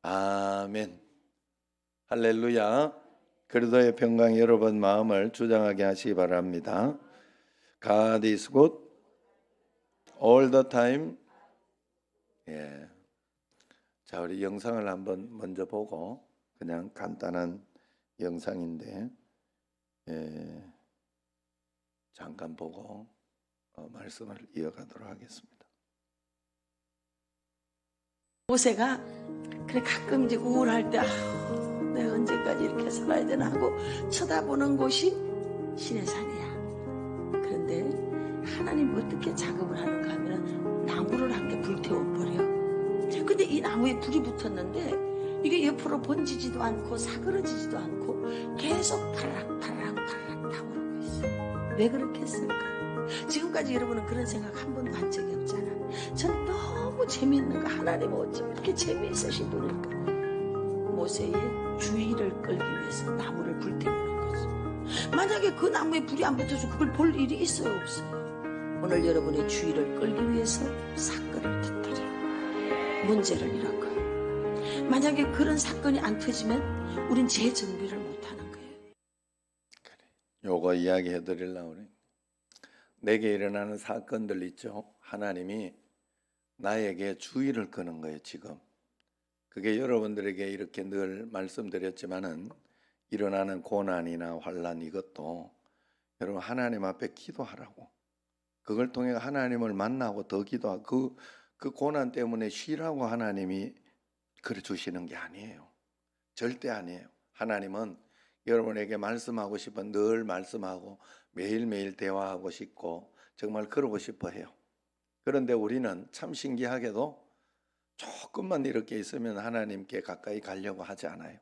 아멘. 할렐루야. 그리스도의 평강 여러분 마음을 주장하게 하시기 바랍니다. God is good all the time. 예. 자, 우리 영상을 한번 먼저 보고 그냥 간단한 영상인데 잠깐 보고 말씀을 이어가도록 하겠습니다. 모세가 그래 가끔 이제 우울할 때 내가 언제까지 이렇게 살아야 되나 하고 쳐다보는 곳이 시내산이야. 그런데 하나님 어떻게 작업을 하는가 하면 나무를 한 개 불태워버려. 근데 이 나무에 불이 붙었는데 이게 옆으로 번지지도 않고 사그러지지도 않고 계속 파락 타오르고 있어. 왜 그렇게 했을까? 지금까지 여러분은 그런 생각 한 번도 한 적이 없잖아. 전 너무 재미있는 거, 하나님 어쩜 이렇게 재미있으신 분일까? 모세의 주의를 끌기 위해서 나무를 불태우는 거죠. 만약에 그 나무에 불이 안 붙어서 그걸 볼 일이 있어요, 없어요? 오늘 여러분의 주의를 끌기 위해서 사건을 터뜨려 문제를 일으켜요. 만약에 그런 사건이 안 터지면 우린 재정비를 못하는 거예요. 그래. 요거 이야기해 드리려고 그래. 내게 일어나는 사건들 있죠. 하나님이 나에게 주의를 끄는 거예요. 지금 그게 여러분들에게 이렇게 늘 말씀드렸지만은 일어나는 고난이나 환난 이것도 여러분 하나님 앞에 기도하라고, 그걸 통해 하나님을 만나고 더 기도하고 그 고난 때문에 쉬라고 하나님이 그래 주시는 게 아니에요. 절대 아니에요. 하나님은 여러분에게 말씀하고 싶어 늘 말씀하고 매일매일 대화하고 싶고 정말 그러고 싶어 해요. 그런데 우리는 참 신기하게도 조금만 이렇게 있으면 하나님께 가까이 가려고 하지 않아요.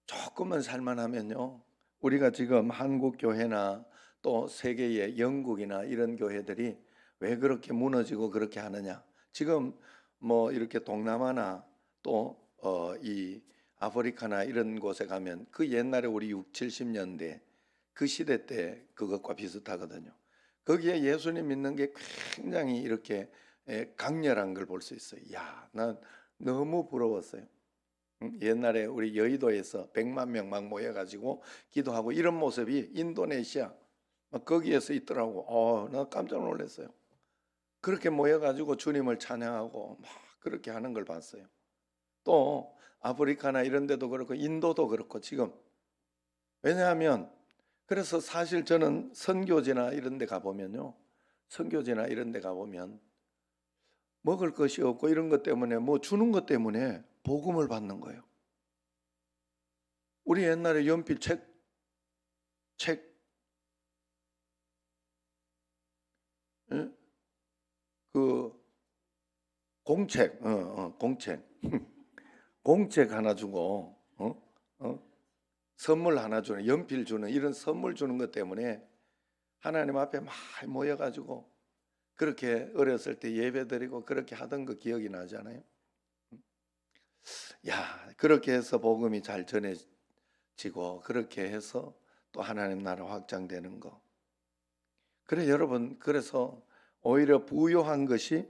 조금만 살만하면요. 우리가 지금 한국 교회나 또 세계의 영국이나 이런 교회들이 왜 그렇게 무너지고 그렇게 하느냐. 지금 뭐 이렇게 동남아나 또 이 아프리카나 이런 곳에 가면 그 옛날에 우리 6, 70년대 그 시대 때 그것과 비슷하거든요. 거기에 예수님 믿는 게 굉장히 이렇게 강렬한 걸 볼 수 있어요. 야, 난 너무 부러웠어요. 옛날에 우리 여의도에서 100만 명 막 모여가지고 기도하고 이런 모습이 인도네시아 막 거기에서 있더라고. 나 깜짝 놀랐어요. 그렇게 모여가지고 주님을 찬양하고 막 그렇게 하는 걸 봤어요. 또 아프리카나 이런 데도 그렇고 인도도 그렇고 지금. 왜냐하면 그래서 사실 저는 선교지나 이런 데 가보면요. 선교지나 이런 데 가보면 먹을 것이 없고 이런 것 때문에 뭐 주는 것 때문에 복음을 받는 거예요. 우리 옛날에 연필 책, 예? 그 공책, 공책, 공책 하나 주고, 선물 하나 주는, 연필 주는 이런 선물 주는 것 때문에 하나님 앞에 막 모여가지고 그렇게 어렸을 때 예배드리고 그렇게 하던 거 기억이 나잖아요. 야, 그렇게 해서 복음이 잘 전해지고 그렇게 해서 또 하나님 나라 확장되는 거. 그래 여러분, 그래서 오히려 부요한 것이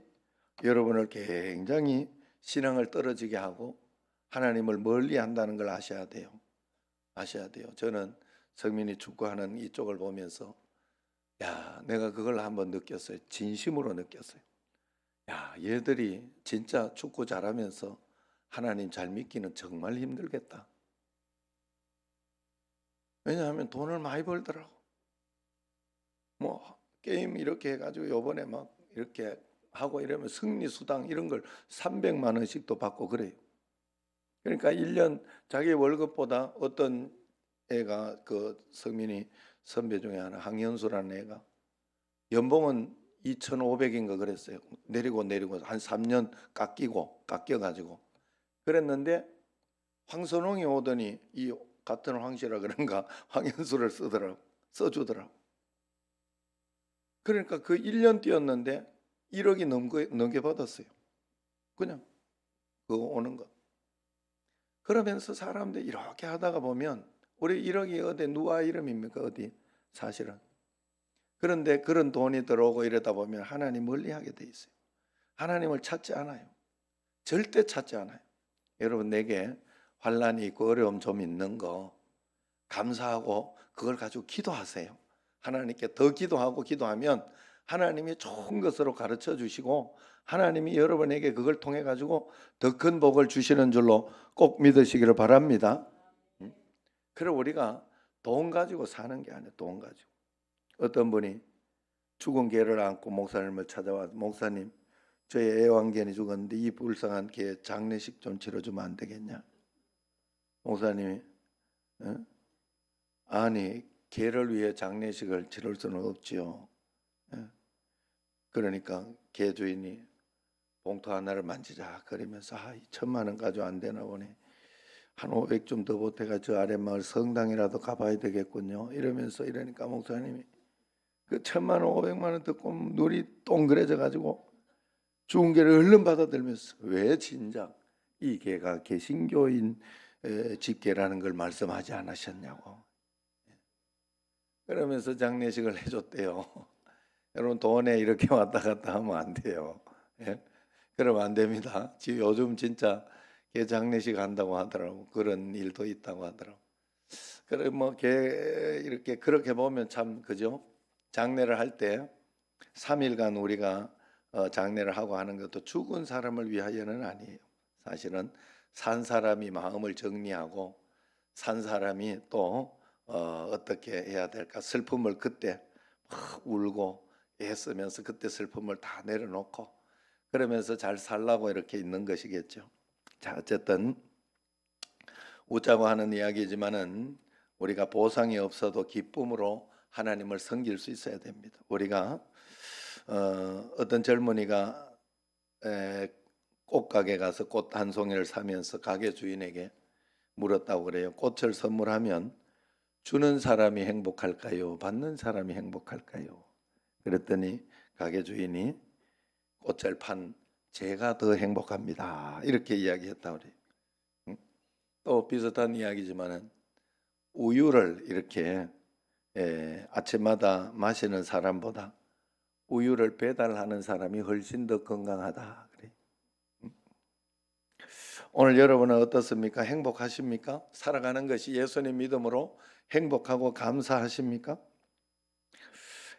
여러분을 굉장히 신앙을 떨어지게 하고 하나님을 멀리 한다는 걸 아셔야 돼요. 아셔야 돼요. 저는 성민이 축구하는 이쪽을 보면서 야, 내가 그걸 한번 느꼈어요. 진심으로 느꼈어요. 야, 얘들이 진짜 축구 잘하면서 하나님 잘 믿기는 정말 힘들겠다. 왜냐하면 돈을 많이 벌더라고. 뭐 게임 이렇게 해가지고 요번에 막 이렇게 하고 이러면 승리 수당 이런 걸 300만 원씩도 받고 그래요. 그러니까 1년 자기 월급보다 어떤 애가 그 성민이 선배 중에 하나 황현수라는 애가 연봉은 2,500인가 그랬어요. 내리고 한 3년 깎여가지고 그랬는데 황선홍이 오더니 이 같은 황씨라 그런가 황현수를 써주더라고. 그러니까 그 1년 뛰었는데 1억이 넘게 받았어요. 그냥 그거 오는 거. 그러면서 사람들 이렇게 하다가 보면 우리 1억이 어디 누가 이름입니까? 어디 사실은. 그런데 그런 돈이 들어오고 이러다 보면 하나님 멀리하게 돼 있어요. 하나님을 찾지 않아요. 절대 찾지 않아요. 여러분 내게 환란이 있고 어려움 좀 있는 거 감사하고 그걸 가지고 기도하세요. 하나님께 더 기도하고 기도하면 하나님이 좋은 것으로 가르쳐 주시고 하나님이 여러분에게 그걸 통해 가지고 더 큰 복을 주시는 줄로 꼭 믿으시기를 바랍니다. 그래 우리가 돈 가지고 사는 게 아니에요. 돈 가지고. 어떤 분이 죽은 개를 안고 목사님을 찾아와서 목사님 저의 애완견이 죽었는데 이 불쌍한 개 장례식 좀 치러주면 안 되겠냐? 목사님이 아니 개를 위해 장례식을 치를 수는 없지요. 그러니까 개 주인이 봉투 하나를 만지작거리면서 2,000만 원 가지고 안 되나 보네. 한 500 좀 더 보태가 저 아랫마을 성당이라도 가봐야 되겠군요. 이러니까 목사님이 그 1,000만 원 500만 원 듣고 눈이 동그래져 가지고 죽은 개를 얼른 받아들면서 왜 진작 이 개가 개신교인 집게라는 걸 말씀하지 않으셨냐고. 그러면서 장례식을 해줬대요. 여러분 돈에 이렇게 왔다 갔다 하면 안 돼요. 예? 그러면 안 됩니다. 지금 요즘 진짜 개 장례식 한다고 하더라고. 그런 일도 있다고 하더라고. 그래 뭐 개 이렇게 그렇게 보면 참 그죠? 장례를 할 때 3일간 우리가 장례를 하고 하는 것도 죽은 사람을 위하여는 아니에요. 사실은 산 사람이 마음을 정리하고 산 사람이 또 어떻게 해야 될까 슬픔을 그때 막 울고 애쓰면서 그때 슬픔을 다 내려놓고 그러면서 잘 살라고 이렇게 있는 것이겠죠. 자 어쨌든 웃자고 하는 이야기지만은 우리가 보상이 없어도 기쁨으로 하나님을 섬길 수 있어야 됩니다. 우리가 어떤 젊은이가 꽃가게 가서 꽃 한 송이를 사면서 가게 주인에게 물었다고 그래요. 꽃을 선물하면 주는 사람이 행복할까요? 받는 사람이 행복할까요? 그랬더니 가게 주인이 꽃을 판 제가 더 행복합니다. 이렇게 이야기했다고 그래요. 또 비슷한 이야기지만은 우유를 이렇게 아침마다 마시는 사람보다 우유를 배달하는 사람이 훨씬 더 건강하다. 그래. 오늘 여러분은 어떻습니까? 행복하십니까? 살아가는 것이 예수님 믿음으로 행복하고 감사하십니까?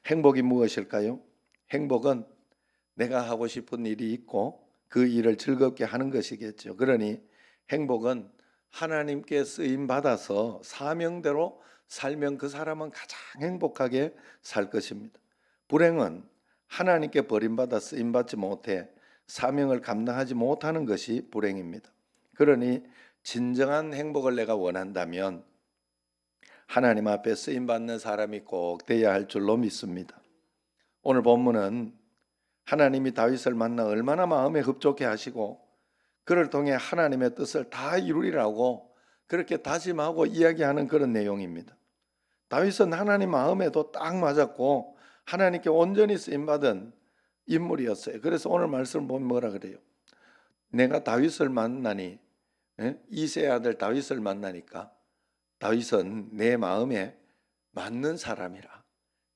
행복이 무엇일까요? 행복은 내가 하고 싶은 일이 있고 그 일을 즐겁게 하는 것이겠죠. 그러니 행복은 하나님께 쓰임 받아서 사명대로 살면 그 사람은 가장 행복하게 살 것입니다. 불행은 하나님께 버림받아 쓰임받지 못해 사명을 감당하지 못하는 것이 불행입니다. 그러니 진정한 행복을 내가 원한다면 하나님 앞에 쓰임받는 사람이 꼭 되어야 할 줄로 믿습니다. 오늘 본문은 하나님이 다윗을 만나 얼마나 마음에 흡족해 하시고 그를 통해 하나님의 뜻을 다 이루리라고 그렇게 다짐하고 이야기하는 그런 내용입니다. 다윗은 하나님 마음에도 딱 맞았고 하나님께 온전히 쓰임받은 인물이었어요. 그래서 오늘 말씀을 보면 뭐라 그래요? 내가 다윗을 만나니 이새의 아들 다윗을 만나니까 다윗은 내 마음에 맞는 사람이라.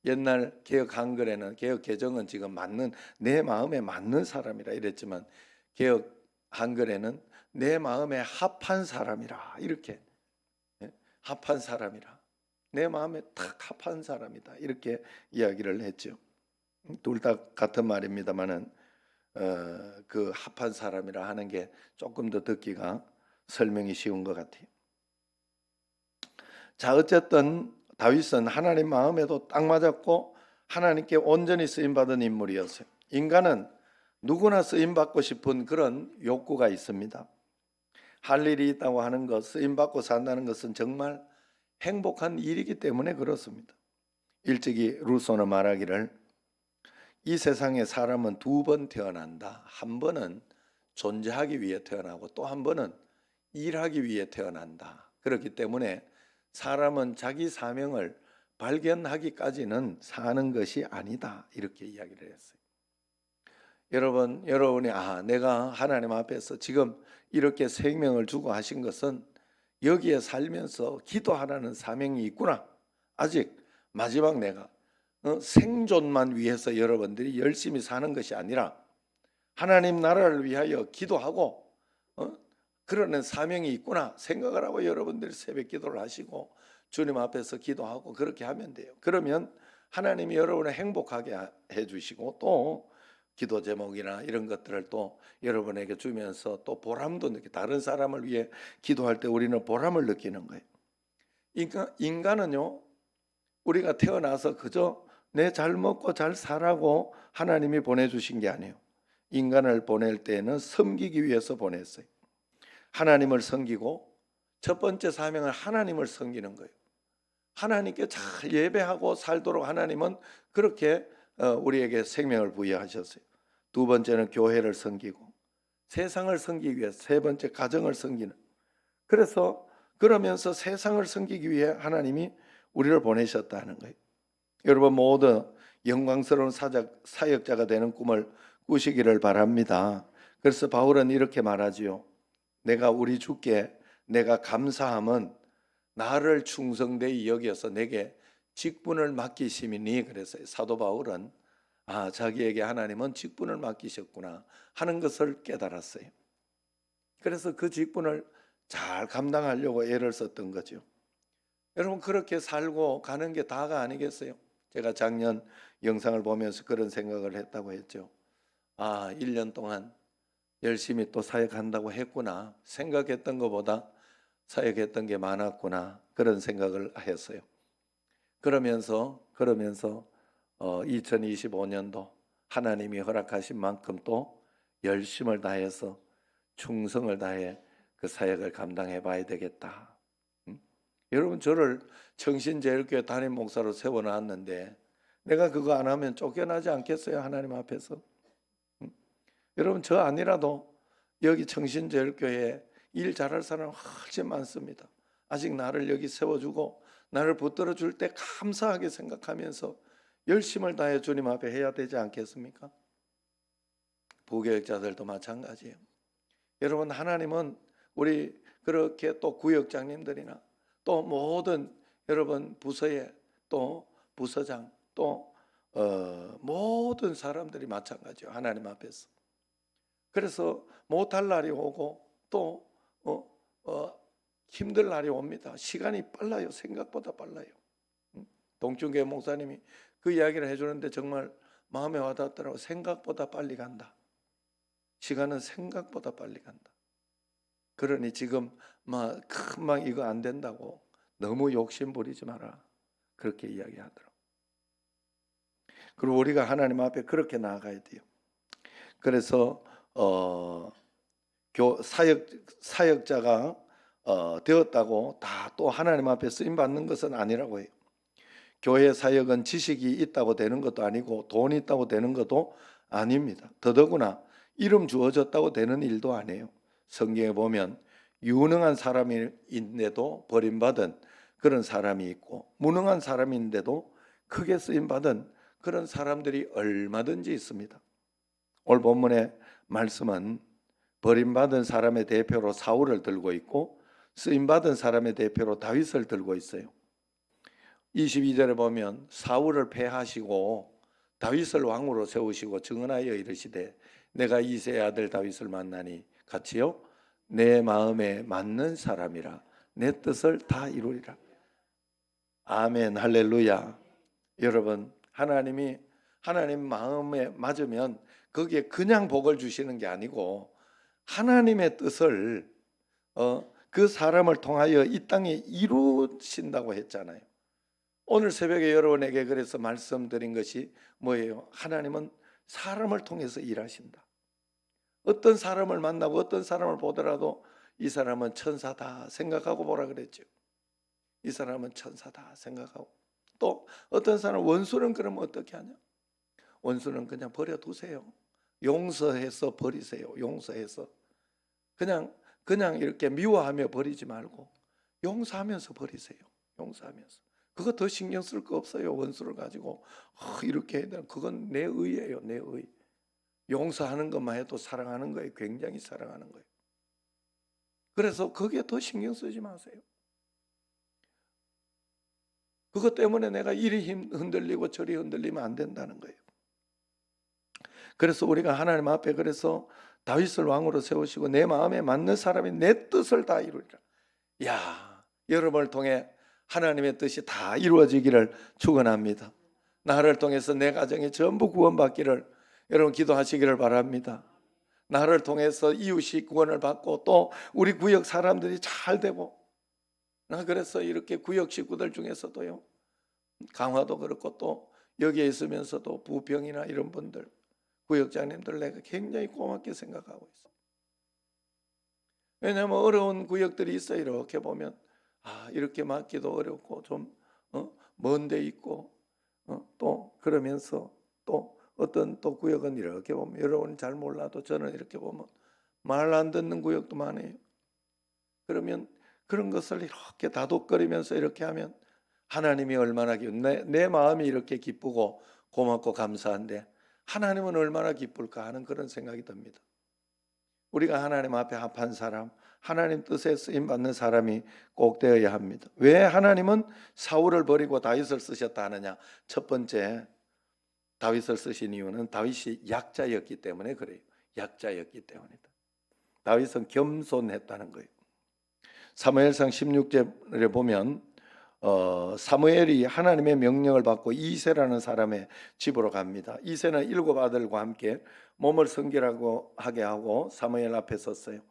옛날 개혁 한글에는 개혁 개정은 지금 맞는 내 마음에 맞는 사람이라 이랬지만 개혁 한글에는 내 마음에 합한 사람이라 이렇게 합한 사람이라 내 마음에 딱 합한 사람이다 이렇게 이야기를 했죠. 둘 다 같은 말입니다만은 그 합한 사람이라 하는 게 조금 더 듣기가 설명이 쉬운 것 같아요. 자 어쨌든 다윗은 하나님 마음에도 딱 맞았고 하나님께 온전히 쓰임받은 인물이었어요. 인간은 누구나 쓰임받고 싶은 그런 욕구가 있습니다. 할 일이 있다고 하는 것, 쓰임받고 산다는 것은 정말 행복한 일이기 때문에 그렇습니다. 일찍이 루소는 말하기를 이 세상에 사람은 두 번 태어난다. 한 번은 존재하기 위해 태어나고 또 한 번은 일하기 위해 태어난다. 그렇기 때문에 사람은 자기 사명을 발견하기까지는 사는 것이 아니다. 이렇게 이야기를 했어요. 여러분이 내가 하나님 앞에서 지금 이렇게 생명을 주고 하신 것은 여기에 살면서 기도하라는 사명이 있구나. 아직 마지막 내가 생존만 위해서 여러분들이 열심히 사는 것이 아니라 하나님 나라를 위하여 기도하고 그러는 사명이 있구나 생각을 하고 여러분들이 새벽 기도를 하시고 주님 앞에서 기도하고 그렇게 하면 돼요. 그러면 하나님이 여러분을 행복하게 해주시고 또 기도 제목이나 이런 것들을 또 여러분에게 주면서 또 보람도 느끼고, 다른 사람을 위해 기도할 때 우리는 보람을 느끼는 거예요. 인간은요, 우리가 태어나서 그저 내 잘 먹고 잘 살라고 하나님이 보내주신 게 아니에요. 인간을 보낼 때는 섬기기 위해서 보냈어요. 하나님을 섬기고 첫 번째 사명은 하나님을 섬기는 거예요. 하나님께 잘 예배하고 살도록 하나님은 그렇게 우리에게 생명을 부여하셨어요. 두 번째는 교회를 섬기고, 세상을 섬기기 위해 세 번째 가정을 섬기는. 그래서 그러면서 세상을 섬기기 위해 하나님이 우리를 보내셨다는 거예요. 여러분 모두 영광스러운 사역자가 되는 꿈을 꾸시기를 바랍니다. 그래서 바울은 이렇게 말하지요. 내가 우리 주께 내가 감사함은 나를 충성되이 여겨서 내게 직분을 맡기심이니. 그래서 사도 바울은 자기에게 하나님은 직분을 맡기셨구나 하는 것을 깨달았어요. 그래서 그 직분을 잘 감당하려고 애를 썼던 거죠. 여러분 그렇게 살고 가는 게 다가 아니겠어요? 제가 작년 영상을 보면서 그런 생각을 했다고 했죠. 1년 동안 열심히 또 사역한다고 했구나. 생각했던 것보다 사역했던 게 많았구나. 그런 생각을 했어요. 그러면서 2025년도 하나님이 허락하신 만큼 또 열심을 다해서 충성을 다해 그 사역을 감당해 봐야 되겠다. 여러분 저를 청신제일교회 담임 목사로 세워놨는데 내가 그거 안 하면 쫓겨나지 않겠어요? 하나님 앞에서. 여러분 저 아니라도 여기 청신제일교회에 일 잘할 사람 훨씬 많습니다. 아직 나를 여기 세워주고 나를 붙들어 줄 때 감사하게 생각하면서 열심을 다해 주님 앞에 해야 되지 않겠습니까? 부교육자들도 마찬가지예요. 여러분 하나님은 우리 그렇게 또 구역장님들이나 또 모든 여러분 부서에 또 부서장 또 모든 사람들이 마찬가지예요. 하나님 앞에서. 그래서 못할 날이 오고 또 힘들 날이 옵니다. 시간이 빨라요. 생각보다 빨라요. 동춘교회 목사님이 그 이야기를 해주는데 정말 마음에 와닿더라고요. 생각보다 빨리 간다. 시간은 생각보다 빨리 간다. 그러니 지금 금방 이거 안 된다고 너무 욕심 부리지 마라. 그렇게 이야기하더라고요. 그리고 우리가 하나님 앞에 그렇게 나아가야 돼요. 그래서 사역자가 되었다고 다 또 하나님 앞에 쓰임 받는 것은 아니라고 해요. 교회 사역은 지식이 있다고 되는 것도 아니고 돈이 있다고 되는 것도 아닙니다. 더더구나 이름 주어졌다고 되는 일도 아니에요. 성경에 보면 유능한 사람인데도 버림받은 그런 사람이 있고 무능한 사람인데도 크게 쓰임받은 그런 사람들이 얼마든지 있습니다. 오늘 본문의 말씀은 버림받은 사람의 대표로 사울을 들고 있고 쓰임받은 사람의 대표로 다윗을 들고 있어요. 22절에 보면 사울을 패하시고 다윗을 왕으로 세우시고 증언하여 이르시되 내가 이새의 아들 다윗을 만나니 같이요 내 마음에 맞는 사람이라 내 뜻을 다 이루리라. 아멘 할렐루야. 여러분 하나님 마음에 맞으면 거기에 그냥 복을 주시는 게 아니고 하나님의 뜻을 그 사람을 통하여 이 땅에 이루신다고 했잖아요. 오늘 새벽에 여러분에게 그래서 말씀드린 것이 뭐예요? 하나님은 사람을 통해서 일하신다. 어떤 사람을 만나고 어떤 사람을 보더라도 이 사람은 천사다 생각하고 보라 그랬죠. 이 사람은 천사다 생각하고. 또 어떤 사람 원수는 그러면 어떻게 하냐? 원수는 그냥 버려두세요. 용서해서 버리세요. 용서해서 그냥 이렇게 미워하며 버리지 말고 용서하면서 버리세요. 용서하면서. 그거 더 신경 쓸 거 없어요. 원수를 가지고 이렇게 해야 되나? 그건 내 의예요. 내 의. 용서하는 것만 해도 사랑하는 거예요. 굉장히 사랑하는 거예요. 그래서 거기에 더 신경 쓰지 마세요. 그것 때문에 내가 이리 흔들리고 저리 흔들리면 안 된다는 거예요. 그래서 우리가 하나님 앞에 그래서 다윗을 왕으로 세우시고 내 마음에 맞는 사람이 내 뜻을 다 이루리라. 야, 여러분을 통해 하나님의 뜻이 다 이루어지기를 축원합니다. 나를 통해서 내 가정이 전부 구원받기를 여러분 기도하시기를 바랍니다. 나를 통해서 이웃이 구원을 받고 또 우리 구역 사람들이 잘 되고, 나 그래서 이렇게 구역 식구들 중에서도요, 강화도 그렇고 또 여기에 있으면서도 부평이나 이런 분들, 구역장님들 내가 굉장히 고맙게 생각하고 있어요. 왜냐하면 어려운 구역들이 있어요. 이렇게 보면 이렇게 맡기도 어렵고 좀 먼 데 있고 또 그러면서 또 어떤 또 구역은 이렇게 보면 여러분 잘 몰라도 저는 이렇게 보면 말 안 듣는 구역도 많아요. 그러면 그런 것을 이렇게 다독거리면서 이렇게 하면 하나님이 얼마나 내 마음이 이렇게 기쁘고 고맙고 감사한데 하나님은 얼마나 기쁠까 하는 그런 생각이 듭니다. 우리가 하나님 앞에 합한 사람, 하나님 뜻에 쓰임 받는 사람이 꼭 되어야 합니다. 왜 하나님은 사울을 버리고 다윗을 쓰셨다 하느냐? 첫 번째, 다윗을 쓰신 이유는 다윗이 약자였기 때문에 그래요. 약자였기 때문이다. 다윗은 겸손했다는 거예요. 사무엘상 16절에 보면 사무엘이 하나님의 명령을 받고 이새라는 사람의 집으로 갑니다. 이새는 7 아들과 함께 몸을 성결하게 하고 사무엘 앞에 섰어요.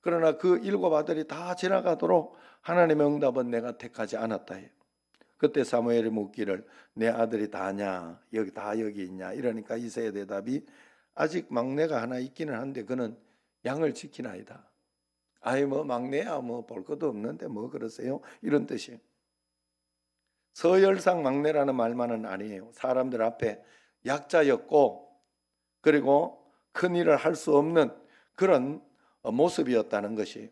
그러나 그 7 아들이 다 지나가도록 하나님의 응답은 내가 택하지 않았다 해요. 그때 사무엘이 묻기를 내 아들이 다냐? 여기 있냐? 이러니까 이새의 대답이 아직 막내가 하나 있기는 한데 그는 양을 지키나이다. 아이 뭐 막내야 뭐 볼 것도 없는데 뭐 그러세요? 이런 뜻이에요. 서열상 막내라는 말만은 아니에요. 사람들 앞에 약자였고 그리고 큰 일을 할 수 없는 그런 모습이었다는 것이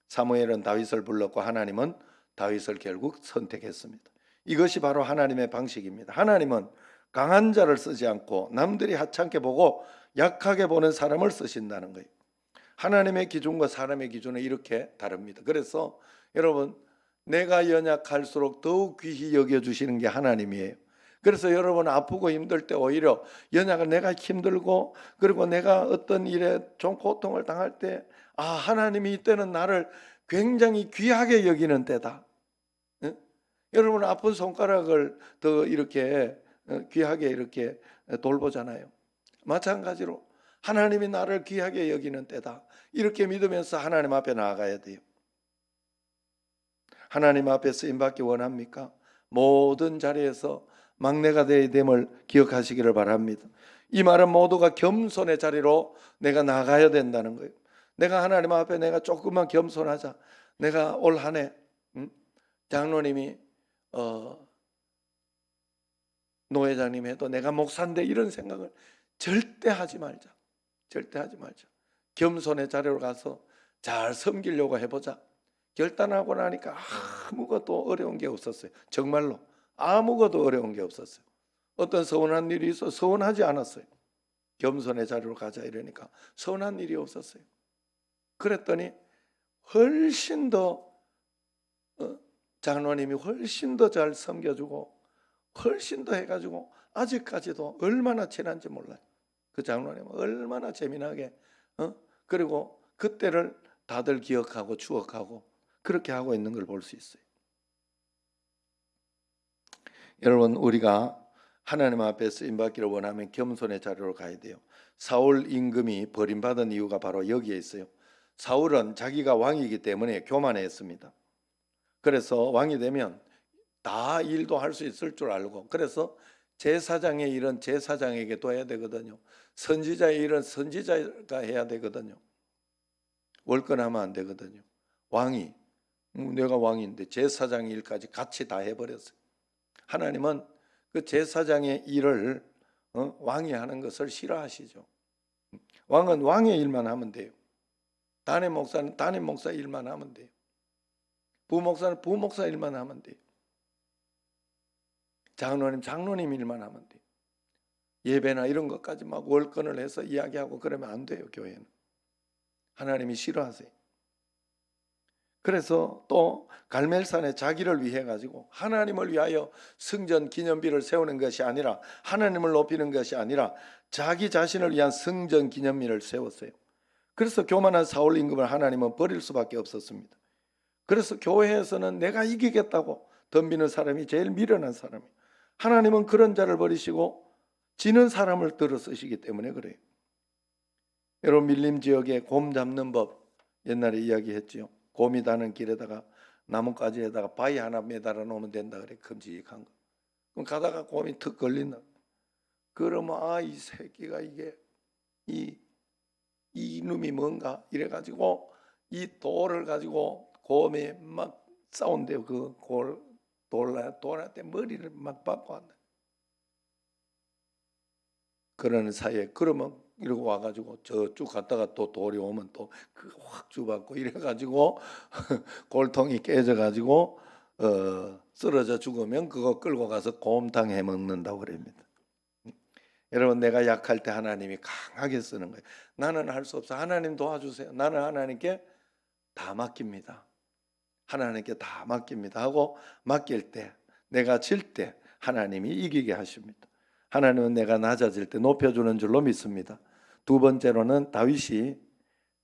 사무엘은 다윗을 불렀고 하나님은 다윗을 결국 선택했습니다. 이것이 바로 하나님의 방식입니다. 하나님은 강한 자를 쓰지 않고 남들이 하찮게 보고 약하게 보는 사람을 쓰신다는 거예요. 하나님의 기준과 사람의 기준은 이렇게 다릅니다. 그래서 여러분 내가 연약할수록 더욱 귀히 여겨주시는 게 하나님이에요. 그래서 여러분 아프고 힘들 때 오히려 연약한 내가 힘들고 그리고 내가 어떤 일에 좀 고통을 당할 때 하나님이 이때는 나를 굉장히 귀하게 여기는 때다. 여러분 아픈 손가락을 더 이렇게 귀하게 이렇게 돌보잖아요. 마찬가지로 하나님이 나를 귀하게 여기는 때다. 이렇게 믿으면서 하나님 앞에 나아가야 돼요. 하나님 앞에 쓰임받기 원합니까? 모든 자리에서 막내가 되어야 됨을 기억하시기를 바랍니다. 이 말은 모두가 겸손의 자리로 내가 나가야 된다는 거예요. 내가 하나님 앞에 내가 조금만 겸손하자. 내가 올 한 해 장로님이 노회장님 해도 내가 목사인데 이런 생각을 절대 하지 말자. 절대 하지 말자. 겸손의 자리로 가서 잘 섬기려고 해보자. 결단하고 나니까 아무것도 어려운 게 없었어요. 정말로 아무것도 어려운 게 없었어요. 어떤 서운한 일이 있어 서운하지 않았어요. 겸손의 자리로 가자 이러니까 서운한 일이 없었어요. 그랬더니 훨씬 더 장로님이 훨씬 더 잘 섬겨주고 훨씬 더 해가지고 아직까지도 얼마나 친한지 몰라요. 그 장로님은 얼마나 재미나게 그리고 그때를 다들 기억하고 추억하고 그렇게 하고 있는 걸 볼 수 있어요. 여러분 우리가 하나님 앞에 쓰임받기를 원하면 겸손의 자리로 가야 돼요. 사울 임금이 버림받은 이유가 바로 여기에 있어요. 사울은 자기가 왕이기 때문에 교만했습니다. 그래서 왕이 되면 다 일도 할 수 있을 줄 알고 그래서 제사장의 일은 제사장에게 둬야 되거든요. 선지자의 일은 선지자가 해야 되거든요. 월권하면 안 되거든요. 왕이 내가 왕인데 제사장의 일까지 같이 다 해버렸어요. 하나님은 그 제사장의 일을 왕이 하는 것을 싫어하시죠. 왕은 왕의 일만 하면 돼요. 담임 목사는 담임 목사 일만 하면 돼요. 부목사는 부목사 일만 하면 돼요. 장로님 장로님 일만 하면 돼요. 예배나 이런 것까지 막 월권을 해서 이야기하고 그러면 안 돼요. 교회는 하나님이 싫어하세요. 그래서 또 갈멜산에 자기를 위해 가지고 하나님을 위하여 성전 기념비를 세우는 것이 아니라 하나님을 높이는 것이 아니라 자기 자신을 위한 성전 기념비를 세웠어요. 그래서 교만한 사울 임금을 하나님은 버릴 수밖에 없었습니다. 그래서 교회에서는 내가 이기겠다고 덤비는 사람이 제일 미련한 사람이에요. 하나님은 그런 자를 버리시고 지는 사람을 들어 쓰시기 때문에 그래요. 여러분, 밀림 지역에 곰 잡는 법 옛날에 이야기했지요. 곰이 다는 길에다가 나뭇가지에다가 바위 하나 매달아 놓으면 된다 그래. 큼직한 거. 그럼 가다가 곰이 턱 걸린다. 그러면 이 새끼가 이 이놈이 뭔가 이래가지고 이 돌을 가지고 곰이 막 싸운대요. 그 돌한테 머리를 막 받고 한다. 그러는 사이에 그러면 이러고 와가지고 저쭉 갔다가 또 돌이 오면 또 그 확 주받고 이래가지고 골통이 깨져가지고 쓰러져 죽으면 그거 끌고 가서 곰탕 해 먹는다고 그럽니다. 여러분, 내가 약할 때 하나님이 강하게 쓰는 거예요. 나는 할 수 없어. 하나님 도와주세요. 나는 하나님께 다 맡깁니다. 하나님께 다 맡깁니다 하고 맡길 때, 내가 질 때 하나님이 이기게 하십니다. 하나님은 내가 낮아질 때 높여주는 줄로 믿습니다. 두 번째로는 다윗이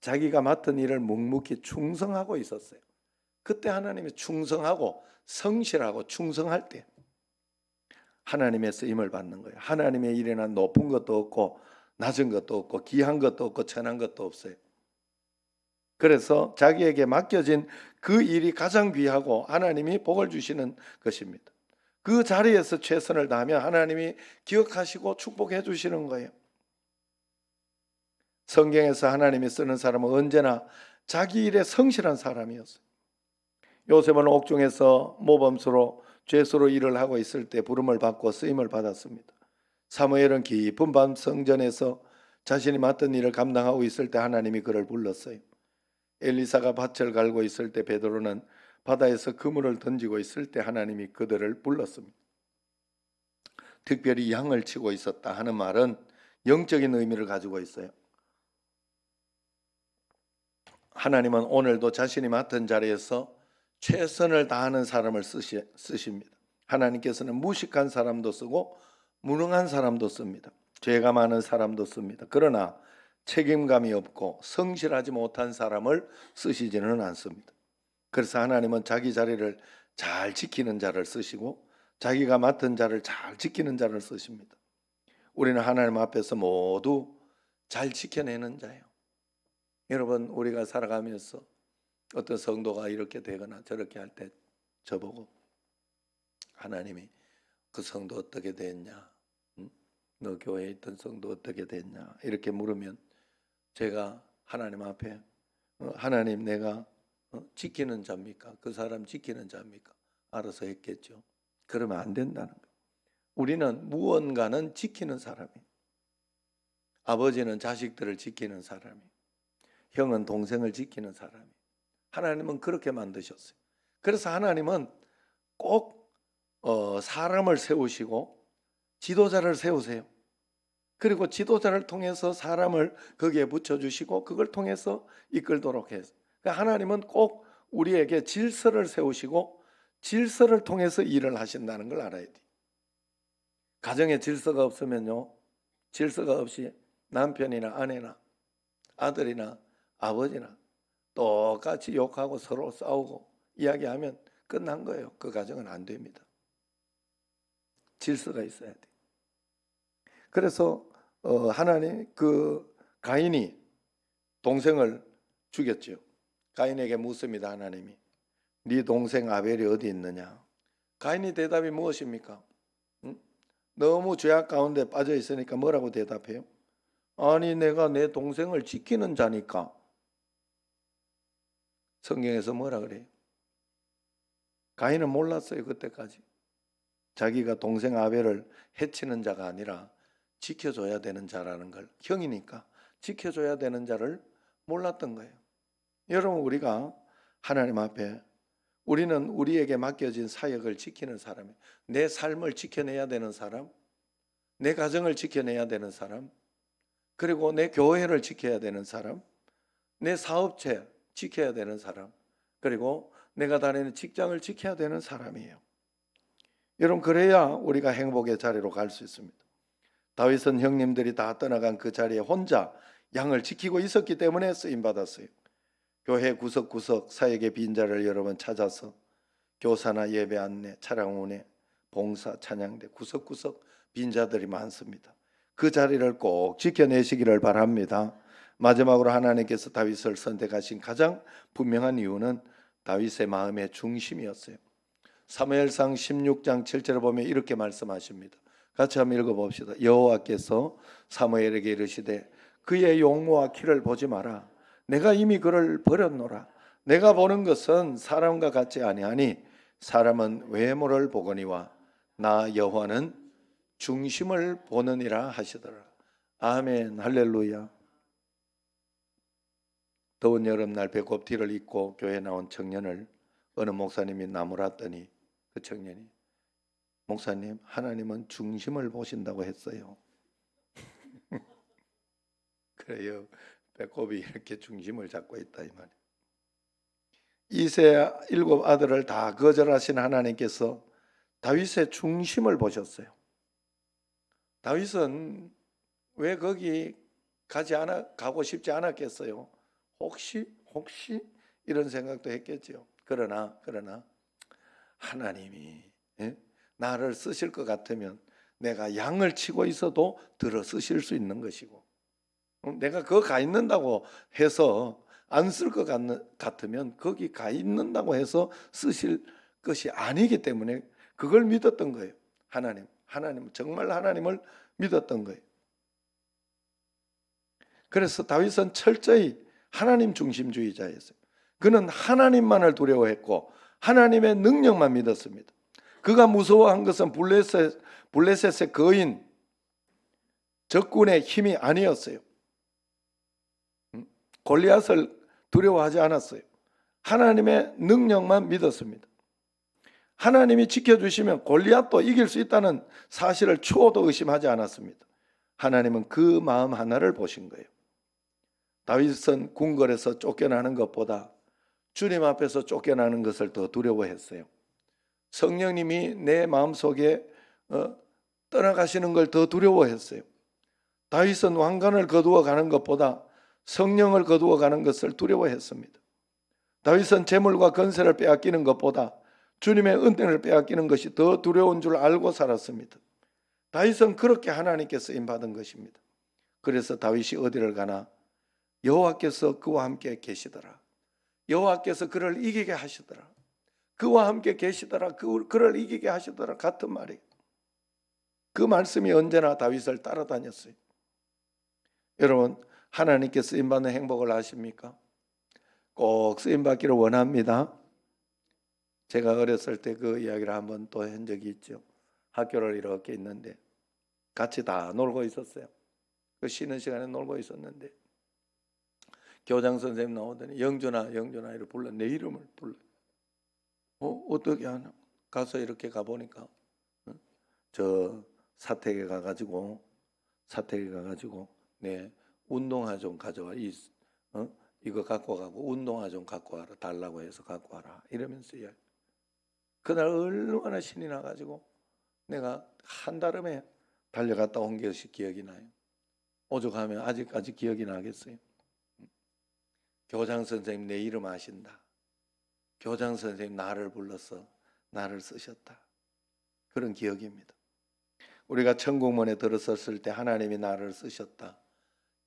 자기가 맡은 일을 묵묵히 충성하고 있었어요. 그때 하나님이 충성하고 성실하고 충성할 때 하나님의 쓰임을 받는 거예요. 하나님의 일에는 높은 것도 없고 낮은 것도 없고 귀한 것도 없고 천한 것도 없어요. 그래서 자기에게 맡겨진 그 일이 가장 귀하고 하나님이 복을 주시는 것입니다. 그 자리에서 최선을 다하면 하나님이 기억하시고 축복해 주시는 거예요. 성경에서 하나님이 쓰는 사람은 언제나 자기 일에 성실한 사람이었어요. 요셉은 옥중에서 모범수로 죄수로 일을 하고 있을 때 부름을 받고 쓰임을 받았습니다. 사무엘은 깊은 밤 성전에서 자신이 맡은 일을 감당하고 있을 때 하나님이 그를 불렀어요. 엘리사가 밭을 갈고 있을 때 베드로는 바다에서 그물을 던지고 있을 때 하나님이 그들을 불렀습니다. 특별히 양을 치고 있었다 하는 말은 영적인 의미를 가지고 있어요. 하나님은 오늘도 자신이 맡은 자리에서 최선을 다하는 사람을 쓰십니다. 하나님께서는 무식한 사람도 쓰고 무능한 사람도 씁니다. 죄가 많은 사람도 씁니다. 그러나 책임감이 없고 성실하지 못한 사람을 쓰시지는 않습니다. 그래서 하나님은 자기 자리를 잘 지키는 자를 쓰시고 자기가 맡은 자를 잘 지키는 자를 쓰십니다. 우리는 하나님 앞에서 모두 잘 지켜내는 자예요. 여러분, 우리가 살아가면서 어떤 성도가 이렇게 되거나 저렇게 할 때 저보고 하나님이 그 성도 어떻게 됐냐? 너 교회에 있던 성도 어떻게 됐냐? 이렇게 물으면 제가 하나님 앞에 하나님, 내가 지키는 자입니까? 그 사람 지키는 자입니까? 알아서 했겠죠. 그러면 안 된다는 거예요. 우리는 무언가는 지키는 사람이에요. 아버지는 자식들을 지키는 사람이에요. 형은 동생을 지키는 사람이에요. 하나님은 그렇게 만드셨어요. 그래서 하나님은 꼭 사람을 세우시고 지도자를 세우세요. 그리고 지도자를 통해서 사람을 거기에 붙여주시고 그걸 통해서 이끌도록 해요. 그러니까 하나님은 꼭 우리에게 질서를 세우시고 질서를 통해서 일을 하신다는 걸 알아야 돼요. 가정에 질서가 없으면요, 질서가 없이 남편이나 아내나 아들이나 아버지나 똑같이 욕하고 서로 싸우고 이야기하면 끝난 거예요. 그 가정은 안 됩니다. 질서가 있어야 돼요. 그래서 하나님, 그 가인이 동생을 죽였죠. 가인에게 묻습니다. 하나님이 네 동생 아벨이 어디 있느냐? 가인의 대답이 무엇입니까? 너무 죄악 가운데 빠져 있으니까 뭐라고 대답해요? 아니, 내가 내 동생을 지키는 자니까. 성경에서 뭐라 그래요? 가인은 몰랐어요. 그때까지 자기가 동생 아벨을 해치는 자가 아니라 지켜줘야 되는 자라는 걸, 형이니까 지켜줘야 되는 자를 몰랐던 거예요. 여러분, 우리가 하나님 앞에 우리는 우리에게 맡겨진 사역을 지키는 사람이에요. 내 삶을 지켜내야 되는 사람, 내 가정을 지켜내야 되는 사람, 그리고 내 교회를 지켜야 되는 사람, 내 사업체 지켜야 되는 사람, 그리고 내가 다니는 직장을 지켜야 되는 사람이에요. 여러분, 그래야 우리가 행복의 자리로 갈 수 있습니다. 다윗은 형님들이 다 떠나간 그 자리에 혼자 양을 지키고 있었기 때문에 쓰임 받았어요. 교회 구석구석 사역의 빈자를 여러 번 찾아서 교사나 예배 안내, 차량 운행, 봉사, 찬양대 구석구석 빈자들이 많습니다. 그 자리를 꼭 지켜내시기를 바랍니다. 마지막으로 하나님께서 다윗을 선택하신 가장 분명한 이유는 다윗의 마음의 중심이었어요. 사무엘상 16장 7절을 보면 이렇게 말씀하십니다. 같이 한번 읽어봅시다. 여호와께서 사무엘에게 이르시되 그의 용모와 키를 보지 마라. 내가 이미 그를 버렸노라. 내가 보는 것은 사람과 같지 아니하니 사람은 외모를 보거니와 나 여호와는 중심을 보느니라 하시더라. 아멘, 할렐루야. 더운 여름날 배꼽 티를 입고 교회 나온 청년을 어느 목사님이 나무랐더니 그 청년이 목사님, 하나님은 중심을 보신다고 했어요. 그래요. 배꼽이 이렇게 중심을 잡고 있다 이 말이에요. 이세 7 아들을 다 거절하신 하나님께서 다윗의 중심을 보셨어요. 다윗은 왜 거기 가고 싶지 않았겠어요? 혹시 이런 생각도 했겠죠. 그러나 하나님이 나를 쓰실 것 같으면 내가 양을 치고 있어도 들어 쓰실 수 있는 것이고, 내가 그거 가 있는다고 해서 안 쓸 것 같으면 거기 가 있는다고 해서 쓰실 것이 아니기 때문에 그걸 믿었던 거예요. 하나님 정말 하나님을 믿었던 거예요. 그래서 다윗은 철저히 하나님 중심주의자였어요. 그는 하나님만을 두려워했고 하나님의 능력만 믿었습니다. 그가 무서워한 것은 블레셋의 거인 적군의 힘이 아니었어요. 골리앗을 두려워하지 않았어요. 하나님의 능력만 믿었습니다. 하나님이 지켜주시면 골리앗도 이길 수 있다는 사실을 초도 의심하지 않았습니다. 하나님은 그 마음 하나를 보신 거예요. 다윗은 궁궐에서 쫓겨나는 것보다 주님 앞에서 쫓겨나는 것을 더 두려워했어요. 성령님이 내 마음속에 떠나가시는 걸 더 두려워했어요. 다윗은 왕관을 거두어 가는 것보다 성령을 거두어 가는 것을 두려워했습니다. 다윗은 재물과 건세를 빼앗기는 것보다 주님의 은혜를 빼앗기는 것이 더 두려운 줄 알고 살았습니다. 다윗은 그렇게 하나님께 쓰임 받은 것입니다. 그래서 다윗이 어디를 가나 여호와께서 그와 함께 계시더라. 여호와께서 그를 이기게 하시더라. 그와 함께 계시더라. 그를 이기게 하시더라. 같은 말이에요. 그 말씀이 언제나 다윗을 따라다녔어요. 여러분, 하나님께 쓰임받는 행복을 아십니까? 꼭 쓰임받기를 원합니다. 제가 어렸을 때 그 이야기를 한번 또 한 적이 있죠. 학교를 이렇게 있는데 같이 다 놀고 있었어요. 그 쉬는 시간에 놀고 있었는데 교장 선생님 나오더니 영준아 이렇게 불러, 내 이름을 불러. 어떻게 하나? 가서 이렇게 가보니까 저 사택에 가가지고 네 운동화 좀 가져와. 이거 갖고 가고 운동화 좀 갖고 와라. 달라고 해서 갖고 와라. 이러면서요. 그날 얼마나 신이 나가지고 내가 한달음에 달려갔다 온 것이 기억이 나요. 오죽하면 아직까지 기억이 나겠어요. 교장 선생님 내 이름 아신다. 교장 선생님 나를 불러서 나를 쓰셨다. 그런 기억입니다. 우리가 천국문에 들어섰을 때 하나님이 나를 쓰셨다.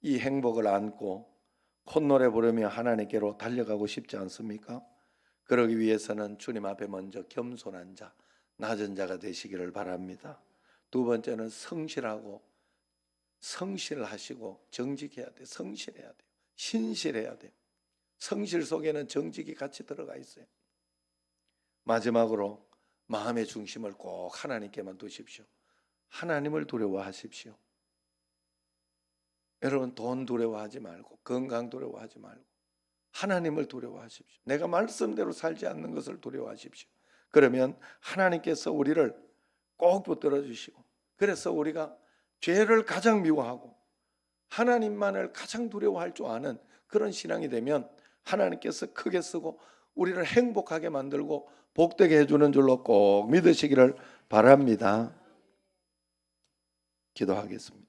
이 행복을 안고 콧노래 부르며 하나님께로 달려가고 싶지 않습니까? 그러기 위해서는 주님 앞에 먼저 겸손한 자, 낮은 자가 되시기를 바랍니다. 두 번째는 성실하시고 정직해야 돼. 성실해야 돼요. 신실해야 돼요. 성실 속에는 정직이 같이 들어가 있어요. 마지막으로 마음의 중심을 꼭 하나님께만 두십시오. 하나님을 두려워하십시오. 여러분, 돈 두려워하지 말고 건강 두려워하지 말고 하나님을 두려워하십시오. 내가 말씀대로 살지 않는 것을 두려워하십시오. 그러면 하나님께서 우리를 꼭 붙들어 주시고, 그래서 우리가 죄를 가장 미워하고 하나님만을 가장 두려워할 줄 아는 그런 신앙이 되면 하나님께서 크게 쓰고 우리를 행복하게 만들고 복되게 해주는 줄로 꼭 믿으시기를 바랍니다. 기도하겠습니다.